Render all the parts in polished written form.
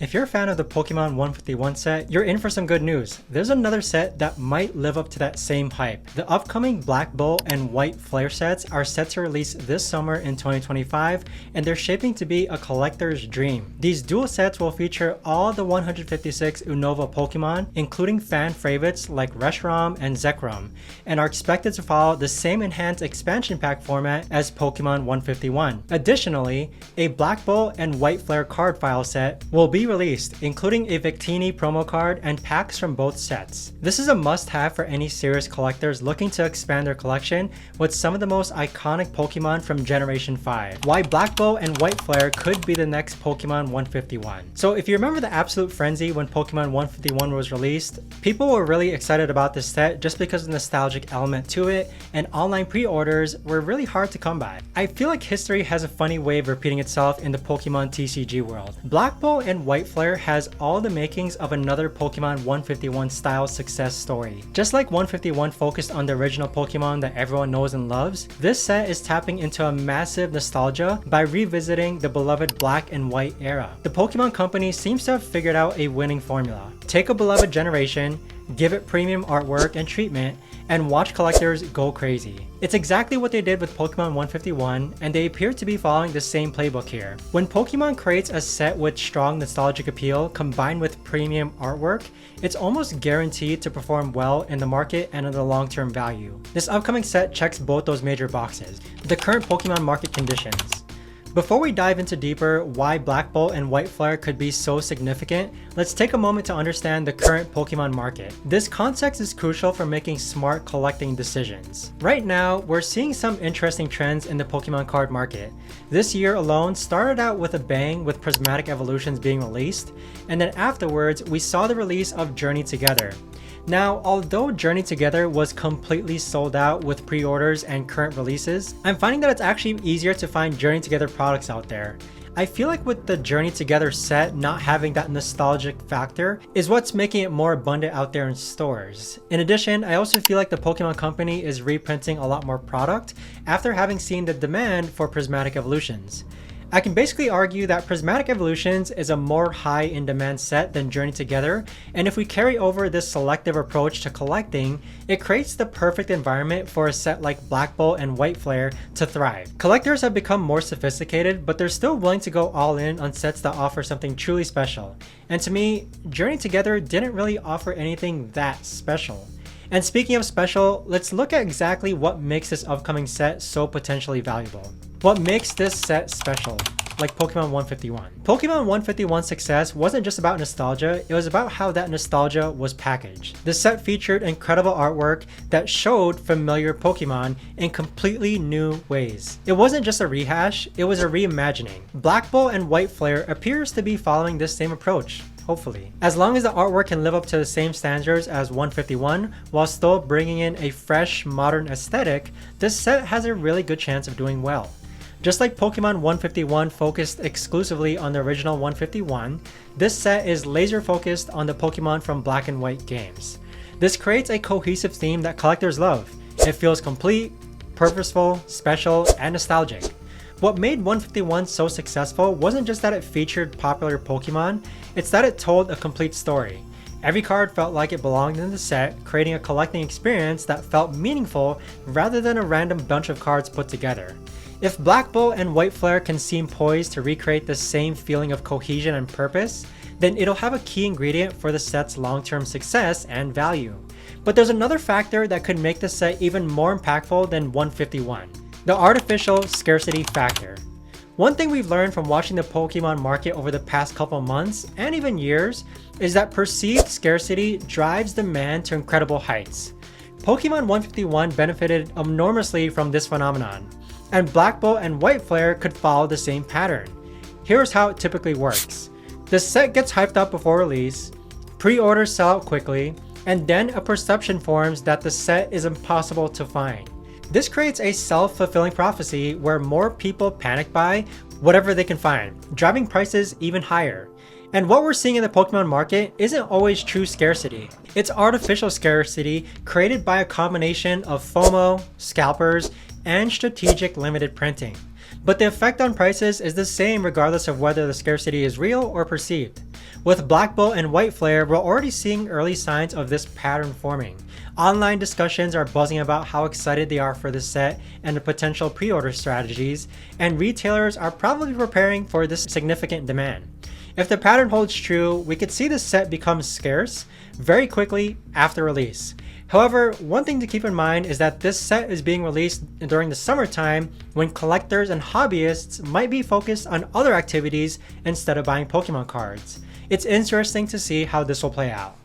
If you're a fan of the Pokemon 151 set, you're in for some good news. There's another set that might live up to that same hype. The upcoming Black Bolt and White Flare sets are set to release this summer in 2025, and they're shaping to be a collector's dream. These dual sets will feature all the 156 Unova Pokemon, including fan favorites like Reshiram and Zekrom, and are expected to follow the same enhanced expansion pack format as Pokemon 151. Additionally, a Black Bolt and White Flare card file set will be released, including a Victini promo card and packs from both sets. This is a must-have for any serious collectors looking to expand their collection with some of the most iconic Pokemon from Generation 5. Why Black Bolt and White Flare could be the next Pokemon 151. So if you remember the absolute frenzy when Pokemon 151 was released, people were really excited about this set just because of the nostalgic element to it, and online pre-orders were really hard to come by. I feel like history has a funny way of repeating itself in the Pokemon TCG world. Black Bolt and White Flare has all the makings of another Pokemon 151 style success story. Just like 151 focused on the original Pokemon that everyone knows and loves, this set is tapping into a massive nostalgia by revisiting the beloved Black and White era. The Pokemon Company seems to have figured out a winning formula. Take a beloved generation, give it premium artwork and treatment, and watch collectors go crazy. It's exactly what they did with Pokemon 151, and they appear to be following the same playbook here. When Pokemon creates a set with strong nostalgic appeal combined with premium artwork, it's almost guaranteed to perform well in the market and in the long-term value. This upcoming set checks both those major boxes. The current Pokemon market conditions. Before we dive into deeper why Black Bolt and White Flare could be so significant, let's take a moment to understand the current Pokemon market. This context is crucial for making smart collecting decisions. Right now, we're seeing some interesting trends in the Pokemon card market. This year alone started out with a bang with Prismatic Evolutions being released, and then afterwards we saw the release of Journey Together. Now, although Journey Together was completely sold out with pre-orders and current releases, I'm finding that it's actually easier to find Journey Together products out there. I feel like with the Journey Together set not having that nostalgic factor is what's making it more abundant out there in stores. In addition, I also feel like the Pokemon Company is reprinting a lot more product after having seen the demand for Prismatic Evolutions. I can basically argue that Prismatic Evolutions is a more high in demand set than Journey Together, and if we carry over this selective approach to collecting, it creates the perfect environment for a set like Black Bolt and White Flare to thrive. Collectors have become more sophisticated, but they're still willing to go all in on sets that offer something truly special. And to me, Journey Together didn't really offer anything that special. And speaking of special, let's look at exactly what makes this upcoming set so potentially valuable. What makes this set special, like Pokemon 151? Pokemon 151's success wasn't just about nostalgia, it was about how that nostalgia was packaged. The set featured incredible artwork that showed familiar Pokemon in completely new ways. It wasn't just a rehash, it was a reimagining. Black Bolt and White Flare appears to be following this same approach. Hopefully. As long as the artwork can live up to the same standards as 151 while still bringing in a fresh, modern aesthetic, this set has a really good chance of doing well. Just like Pokemon 151 focused exclusively on the original 151, this set is laser focused on the Pokemon from Black and White games. This creates a cohesive theme that collectors love. It feels complete, purposeful, special, and nostalgic. What made 151 so successful wasn't just that it featured popular Pokemon, it's that it told a complete story. Every card felt like it belonged in the set, creating a collecting experience that felt meaningful rather than a random bunch of cards put together. If Black Bolt and White Flare can seem poised to recreate the same feeling of cohesion and purpose, then it'll have a key ingredient for the set's long-term success and value. But there's another factor that could make the set even more impactful than 151. The artificial scarcity factor. One thing we've learned from watching the Pokemon market over the past couple months, and even years, is that perceived scarcity drives demand to incredible heights. Pokemon 151 benefited enormously from this phenomenon, and Black Bolt and White Flare could follow the same pattern. Here's how it typically works. The set gets hyped up before release, pre-orders sell out quickly, and then a perception forms that the set is impossible to find. This creates a self-fulfilling prophecy where more people panic buy whatever they can find, driving prices even higher. And what we're seeing in the Pokemon market isn't always true scarcity. It's artificial scarcity created by a combination of FOMO, scalpers, and strategic limited printing. But the effect on prices is the same regardless of whether the scarcity is real or perceived. With Black Bolt and White Flare, we're already seeing early signs of this pattern forming. Online discussions are buzzing about how excited they are for this set and the potential pre-order strategies, and retailers are probably preparing for this significant demand. If the pattern holds true, we could see this set become scarce very quickly after release. However, one thing to keep in mind is that this set is being released during the summertime when collectors and hobbyists might be focused on other activities instead of buying Pokemon cards. It's interesting to see how this will play out.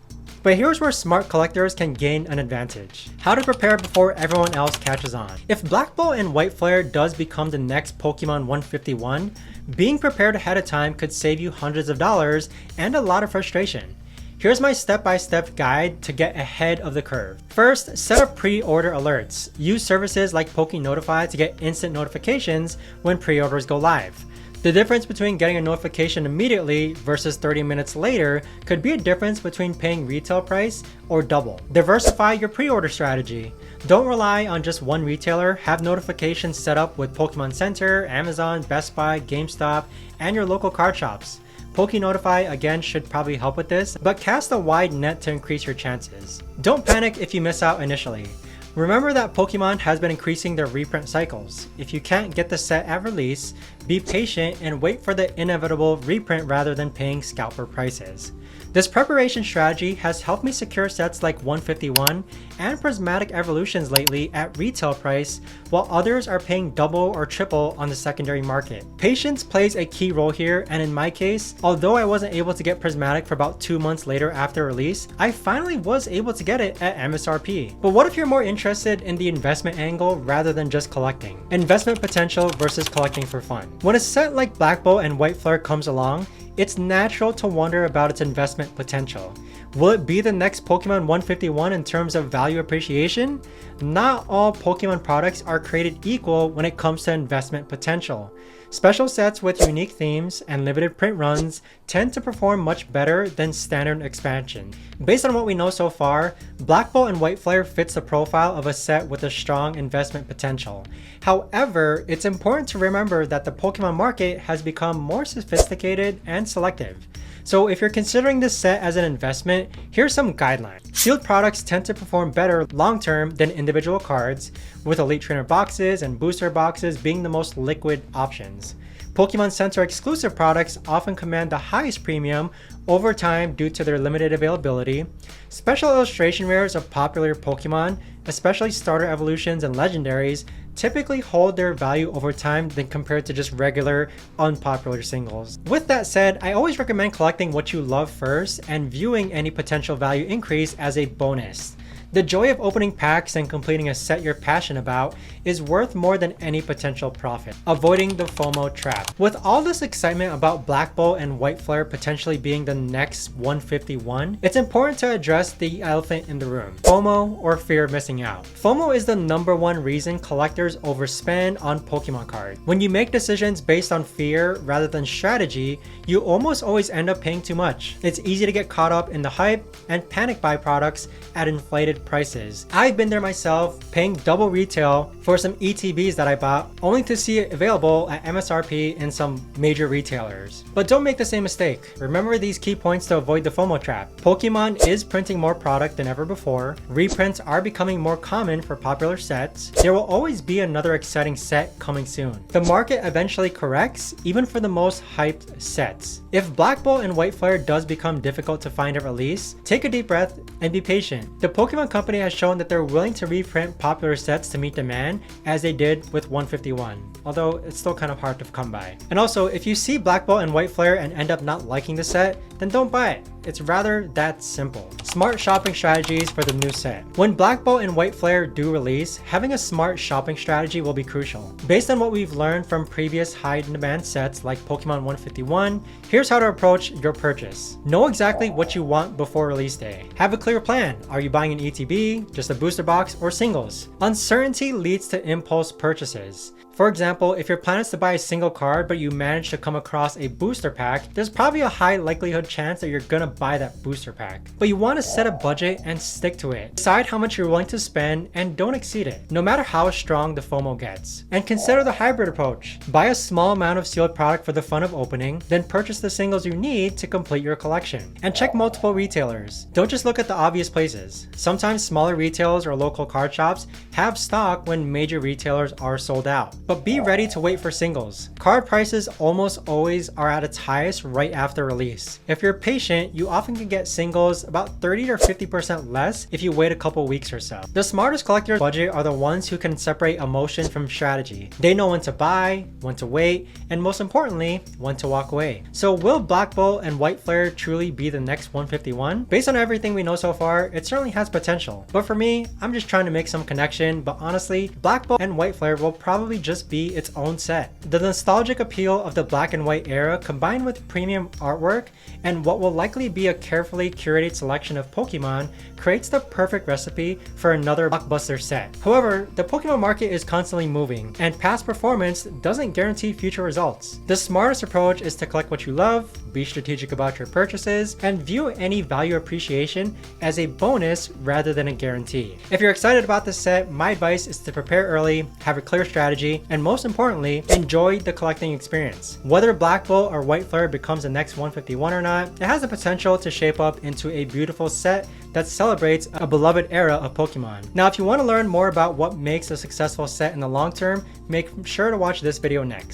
But here's where smart collectors can gain an advantage. How to prepare before everyone else catches on. If Black Bolt and White Flare does become the next Pokemon 151, being prepared ahead of time could save you hundreds of dollars and a lot of frustration. Here's my step-by-step guide to get ahead of the curve. First, set up pre-order alerts. Use services like PokeNotify to get instant notifications when pre-orders go live. The difference between getting a notification immediately versus 30 minutes later could be a difference between paying retail price or double. Diversify your pre-order strategy. Don't rely on just one retailer. Have notifications set up with Pokemon Center, Amazon, Best Buy, GameStop, and your local card shops. PokeNotify again should probably help with this, but cast a wide net to increase your chances. Don't panic if you miss out initially. Remember that Pokemon has been increasing their reprint cycles. If you can't get the set at release, be patient and wait for the inevitable reprint rather than paying scalper prices. This preparation strategy has helped me secure sets like 151 and Prismatic Evolutions lately at retail price, while others are paying double or triple on the secondary market. Patience plays a key role here, and in my case, although I wasn't able to get Prismatic for about 2 months later after release, I finally was able to get it at MSRP. But what if you're more interested in the investment angle rather than just collecting? Investment potential versus collecting for fun. When a set like Black Bolt and White Flare comes along, it's natural to wonder about its investment potential. Will it be the next Pokemon 151 in terms of value appreciation? Not all Pokemon products are created equal when it comes to investment potential. Special sets with unique themes and limited print runs tend to perform much better than standard expansion. Based on what we know so far, Black Bolt and White Flare fits the profile of a set with a strong investment potential. However, it's important to remember that the Pokemon market has become more sophisticated and selective. So if you're considering this set as an investment, here's some guidelines. Sealed products tend to perform better long-term than individual cards, with Elite Trainer boxes and booster boxes being the most liquid options. Pokemon Center exclusive products often command the highest premium over time due to their limited availability. Special illustration rares of popular Pokemon, especially starter evolutions and legendaries, typically hold their value over time than compared to just regular, unpopular singles. With that said, I always recommend collecting what you love first and viewing any potential value increase as a bonus. The joy of opening packs and completing a set you're passionate about is worth more than any potential profit. Avoiding the FOMO trap. With all this excitement about Black Bolt and White Flare potentially being the next 151, it's important to address the elephant in the room: FOMO, or fear of missing out. FOMO is the #1 reason collectors overspend on Pokemon cards. When you make decisions based on fear rather than strategy, you almost always end up paying too much. It's easy to get caught up in the hype and panic buy products at inflated prices. I've been there myself, paying double retail for some ETBs that I bought, only to see it available at MSRP in some major retailers. But don't make the same mistake. Remember these key points to avoid the FOMO trap. Pokemon is printing more product than ever before. Reprints are becoming more common for popular sets. There will always be another exciting set coming soon. The market eventually corrects, even for the most hyped sets. If Black Bolt and White Flare does become difficult to find at release, take a deep breath and be patient. The Pokemon company has shown that they're willing to reprint popular sets to meet demand, as they did with 151, although it's still kind of hard to come by. And also, if you see Black Bolt and White Flare and end up not liking the set, then don't buy it. It's rather that simple. Smart shopping strategies for the new set. When Black Bolt and White Flare do release, having a smart shopping strategy will be crucial. Based on what we've learned from previous high demand sets like Pokemon 151, here's how to approach your purchase. Know exactly what you want before release day. Have a clear plan. Are you buying an ETB, just a booster box, or singles? Uncertainty leads to impulse purchases. For example, if your plan is to buy a single card but you manage to come across a booster pack, there's probably a high likelihood chance that you're gonna buy that booster pack. But you want to set a budget and stick to it. Decide how much you're willing to spend and don't exceed it, no matter how strong the FOMO gets. And consider the hybrid approach. Buy a small amount of sealed product for the fun of opening, then purchase the singles you need to complete your collection. And check multiple retailers. Don't just look at the obvious places. Sometimes smaller retailers or local card shops have stock when major retailers are sold out. But be ready to wait for singles. Card prices almost always are at its highest right after release. If you're patient, you often can get singles about 30 or 50% less if you wait a couple weeks or so. The smartest collectors budget are the ones who can separate emotion from strategy. They know when to buy, when to wait, and most importantly, when to walk away. So will Black Bolt and White Flare truly be the next 151? Based on everything we know so far, it certainly has potential. But for me, I'm just trying to make some connection, but honestly, Black Bolt and White Flare will probably just be its own set. The nostalgic appeal of the black and white era combined with premium artwork and what will likely be a carefully curated selection of Pokemon creates the perfect recipe for another blockbuster set. However, the Pokemon market is constantly moving, and past performance doesn't guarantee future results. The smartest approach is to collect what you love, be strategic about your purchases, and view any value appreciation as a bonus rather than a guarantee. If you're excited about this set, my advice is to prepare early, have a clear strategy, and most importantly, enjoy the collecting experience. Whether Black Bolt or White Flare becomes the next 151 or not, it has the potential to shape up into a beautiful set that celebrates a beloved era of Pokemon. Now, if you want to learn more about what makes a successful set in the long term, make sure to watch this video next.